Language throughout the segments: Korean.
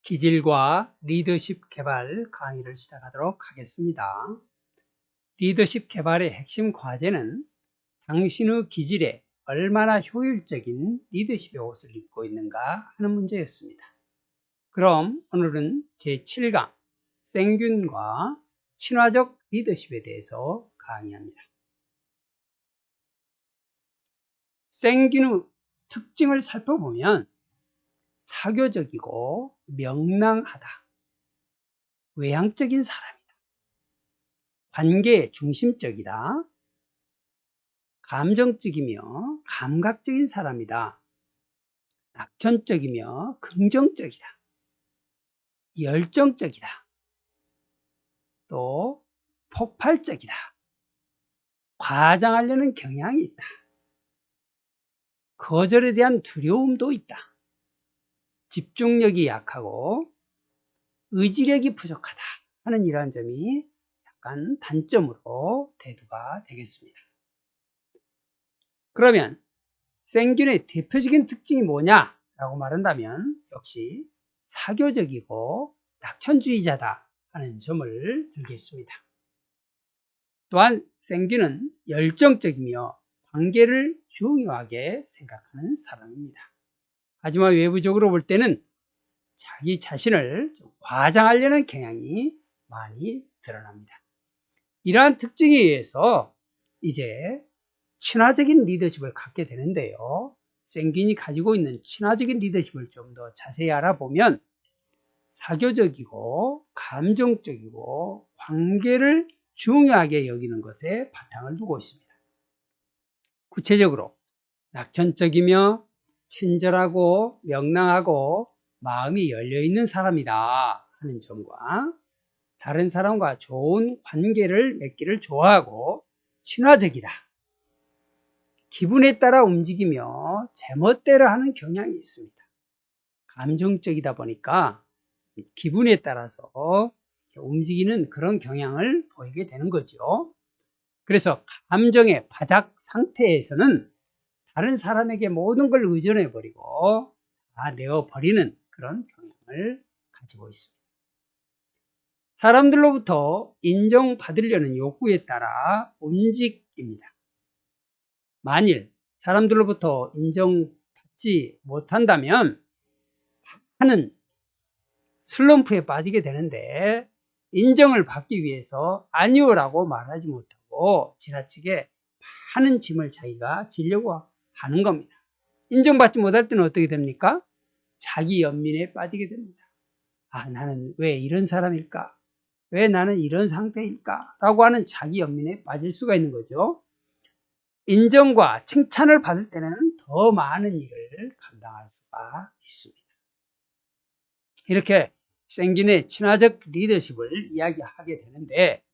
기질과 리더십 개발 강의를 시작하도록 하겠습니다. 리더십 개발의 핵심 과제는 당신의 기질에 얼마나 효율적인 리더십의 옷을 입고 있는가 하는 문제였습니다. 그럼 오늘은 제7강 생균과 친화적 리더십에 대해서 강의합니다. 생균의 특징을 살펴보면 사교적이고 명랑하다, 외향적인 사람이다, 관계 중심적이다, 감정적이며 감각적인 사람이다, 낙천적이며 긍정적이다, 열정적이다, 또 폭발적이다, 과장하려는 경향이 있다, 거절에 대한 두려움도 있다, 집중력이 약하고 의지력이 부족하다 하는 이러한 점이 약간 단점으로 대두가 되겠습니다. 그러면 생균의 대표적인 특징이 뭐냐라고 말한다면 역시 사교적이고 낙천주의자다 하는 점을 들겠습니다. 또한 생균은 열정적이며 관계를 중요하게 생각하는 사람입니다. 하지만 외부적으로 볼 때는 자기 자신을 좀 과장하려는 경향이 많이 드러납니다. 이러한 특징에 의해서 이제 친화적인 리더십을 갖게 되는데요. 생균이 가지고 있는 친화적인 리더십을 좀 더 자세히 알아보면 사교적이고 감정적이고 관계를 중요하게 여기는 것에 바탕을 두고 있습니다. 구체적으로 낙천적이며 친절하고 명랑하고 마음이 열려있는 사람이다 하는 점과 다른 사람과 좋은 관계를 맺기를 좋아하고 친화적이다, 기분에 따라 움직이며 제멋대로 하는 경향이 있습니다. 감정적이다 보니까 기분에 따라서 움직이는 그런 경향을 보이게 되는 거죠. 그래서 감정의 바닥 상태에서는 다른 사람에게 모든 걸 의존해 버리고 다 내어버리는 그런 경향을 가지고 있습니다. 사람들로부터 인정받으려는 욕구에 따라 움직입니다. 만일 사람들로부터 인정받지 못한다면 하는 슬럼프에 빠지게 되는데, 인정을 받기 위해서 아니오라고 말하지 못하고 지나치게 많은 짐을 자기가 지려고 하는 겁니다. 인정받지 못할 때는 어떻게 됩니까? 자기 연민에 빠지게 됩니다. 아, 나는 왜 이런 사람일까? 왜 나는 이런 상태일까? 라고 하는 자기 연민에 빠질 수가 있는 거죠. 인정과 칭찬을 받을 때는 더 많은 일을 감당할 수가 있습니다. 이렇게 생균의 친화적 리더십을 이야기하게 되는데,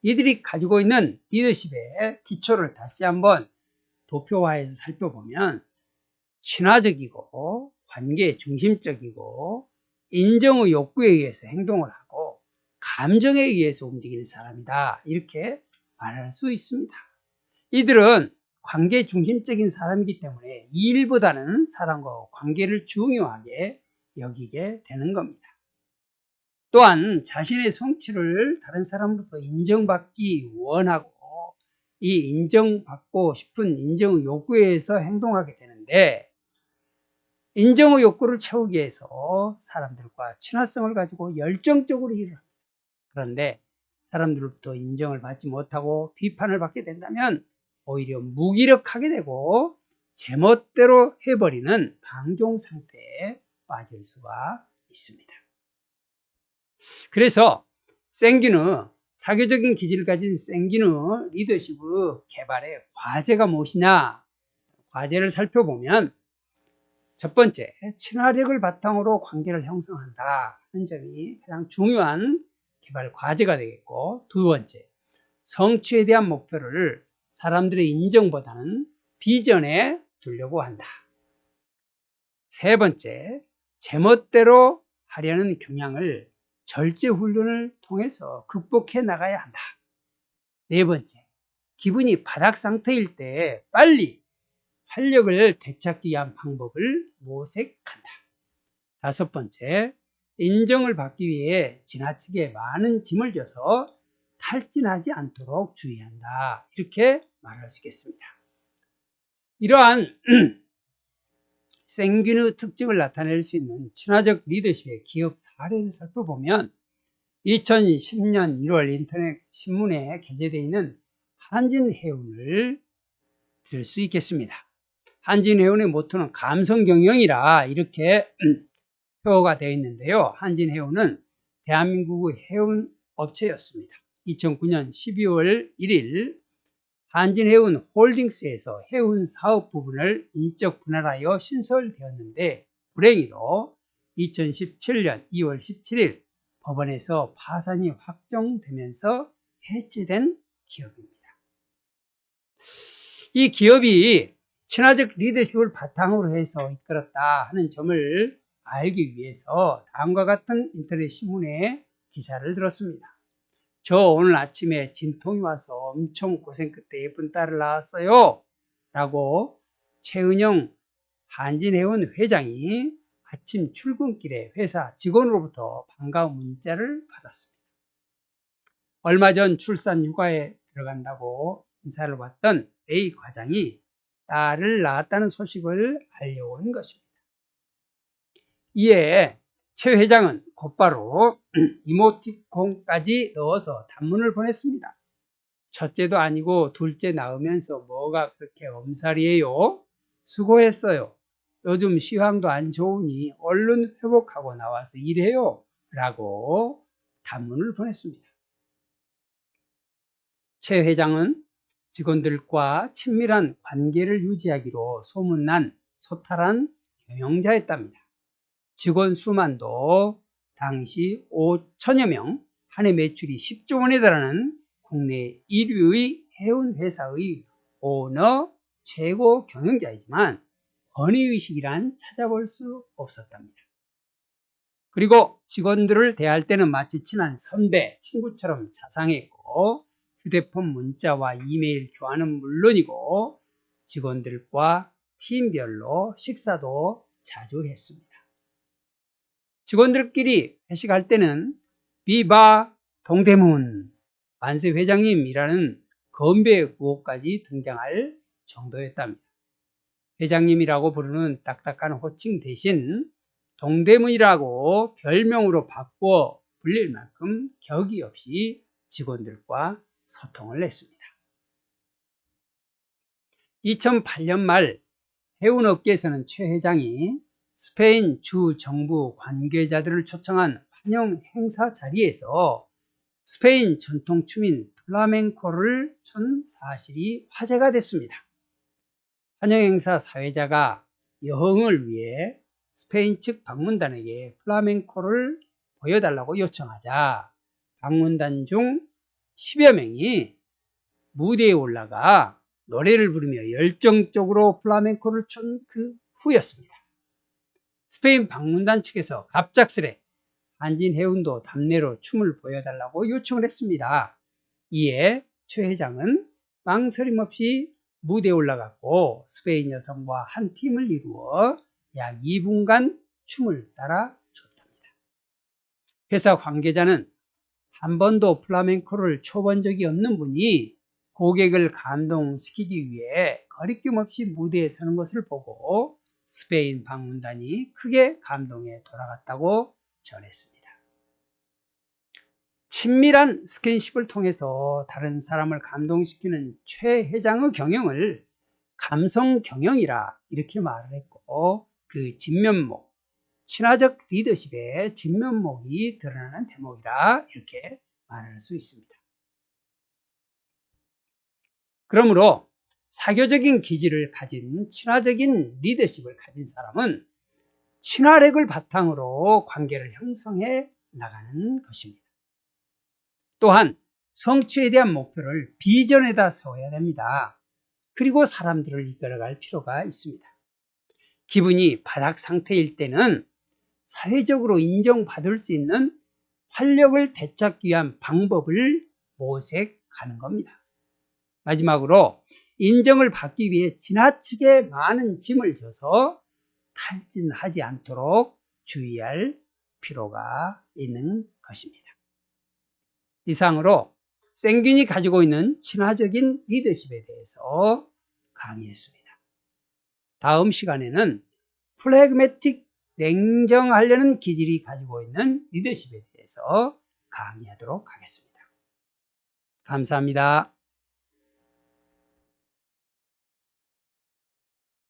이들이 가지고 있는 리더십의 기초를 다시 한번 도표화해서 살펴보면 친화적이고 관계 중심적이고 인정의 욕구에 의해서 행동을 하고 감정에 의해서 움직이는 사람이다, 이렇게 말할 수 있습니다. 이들은 관계 중심적인 사람이기 때문에 일보다는 사람과 관계를 중요하게 여기게 되는 겁니다. 또한 자신의 성취를 다른 사람으로부터 인정받기 원하고 이 인정받고 싶은 인정의 욕구에 의해서 행동하게 되는데, 인정의 욕구를 채우기 위해서 사람들과 친화성을 가지고 열정적으로 일을 합니다. 그런데 사람들로부터 인정을 받지 못하고 비판을 받게 된다면 오히려 무기력하게 되고 제멋대로 해버리는 방종 상태에 빠질 수가 있습니다. 그래서 생균의 사교적인 기질을 가진 생균의 리더십의 개발의 과제가 무엇이냐, 과제를 살펴보면 첫 번째, 친화력을 바탕으로 관계를 형성한다 하는 점이 가장 중요한 개발 과제가 되겠고, 두 번째, 성취에 대한 목표를 사람들의 인정보다는 비전에 두려고 한다. 세 번째, 제멋대로 하려는 경향을 절제 훈련을 통해서 극복해 나가야 한다. 네 번째, 기분이 바닥 상태일 때 빨리 활력을 되찾기 위한 방법을 모색한다. 다섯 번째, 인정을 받기 위해 지나치게 많은 짐을 져서 탈진하지 않도록 주의한다. 이렇게 말할 수 있겠습니다. 이러한 생균의 특징을 나타낼 수 있는 친화적 리더십의 기업 사례를 살펴보면 2010년 1월 인터넷 신문에 게재되어 있는 한진해운을 들 수 있겠습니다. 한진해운의 모토는 감성경영이라 이렇게 표가 되어 있는데요. 한진해운은 대한민국의 해운 업체였습니다. 2009년 12월 1일 한진해운 홀딩스에서 해운 사업 부분을 인적 분할하여 신설되었는데 불행히도 2017년 2월 17일 법원에서 파산이 확정되면서 해체된 기업입니다. 이 기업이 친화적 리더십을 바탕으로 해서 이끌었다 하는 점을 알기 위해서 다음과 같은 인터넷 신문에 기사를 들었습니다. 저 오늘 아침에 진통이 와서 엄청 고생 끝에 예쁜 딸을 낳았어요 라고 최은영 한진해운 회장이 아침 출근길에 회사 직원으로부터 반가운 문자를 받았습니다. 얼마 전 출산 휴가에 들어간다고 인사를 받던 A 과장이 딸을 낳았다는 소식을 알려온 것입니다. 이에 최 회장은 곧바로 이모티콘까지 넣어서 단문을 보냈습니다. 첫째도 아니고 둘째 낳으면서 뭐가 그렇게 엄살이에요? 수고했어요. 요즘 시황도 안 좋으니 얼른 회복하고 나와서 일해요. 라고 단문을 보냈습니다. 최 회장은 직원들과 친밀한 관계를 유지하기로 소문난 소탈한 경영자였답니다. 직원 수만도 당시 5천여 명, 한 해 매출이 10조 원에 달하는 국내 1위의 해운회사의 오너 최고 경영자이지만 권위의식이란 찾아볼 수 없었답니다. 그리고 직원들을 대할 때는 마치 친한 선배, 친구처럼 자상했고 휴대폰 문자와 이메일 교환은 물론이고 직원들과 팀별로 식사도 자주 했습니다. 직원들끼리 회식할 때는 비바 동대문 만세 회장님이라는 건배 구호까지 등장할 정도였답니다. 회장님이라고 부르는 딱딱한 호칭 대신 동대문이라고 별명으로 바꿔 불릴 만큼 격이 없이 직원들과 소통을 했습니다. 2008년 말 해운업계에서는 최 회장이 스페인 주 정부 관계자들을 초청한 환영 행사 자리에서 스페인 전통 춤인 플라멩코를 춘 사실이 화제가 됐습니다. 환영 행사 사회자가 여흥을 위해 스페인 측 방문단에게 플라멩코를 보여달라고 요청하자 방문단 중 10여 명이 무대에 올라가 노래를 부르며 열정적으로 플라멩코를 춘 그 후였습니다. 스페인 방문단 측에서 갑작스레 한진해운도 답례로 춤을 보여달라고 요청을 했습니다. 이에 최 회장은 망설임 없이 무대에 올라갔고 스페인 여성과 한 팀을 이루어 약 2분간 춤을 따라 췄답니다. 회사 관계자는 한 번도 플라멩코를 춰본 적이 없는 분이 고객을 감동시키기 위해 거리낌 없이 무대에 서는 것을 보고 스페인 방문단이 크게 감동해 돌아갔다고 전했습니다. 친밀한 스킨십을 통해서 다른 사람을 감동시키는 최 회장의 경영을 감성 경영이라 이렇게 말을 했고 그 진면목, 친화적 리더십의 진면목이 드러나는 대목이라 이렇게 말할 수 있습니다. 그러므로 사교적인 기질을 가진 친화적인 리더십을 가진 사람은 친화력을 바탕으로 관계를 형성해 나가는 것입니다. 또한 성취에 대한 목표를 비전에다 세워야 됩니다. 그리고 사람들을 이끌어갈 필요가 있습니다. 기분이 바닥 상태일 때는 사회적으로 인정받을 수 있는 활력을 되찾기 위한 방법을 모색하는 겁니다. 마지막으로 인정을 받기 위해 지나치게 많은 짐을 져서 탈진하지 않도록 주의할 필요가 있는 것입니다. 이상으로 생균이 가지고 있는 친화적인 리더십에 대해서 강의했습니다. 다음 시간에는 플래그매틱 냉정하려는 기질이 가지고 있는 리더십에 대해서 강의하도록 하겠습니다. 감사합니다.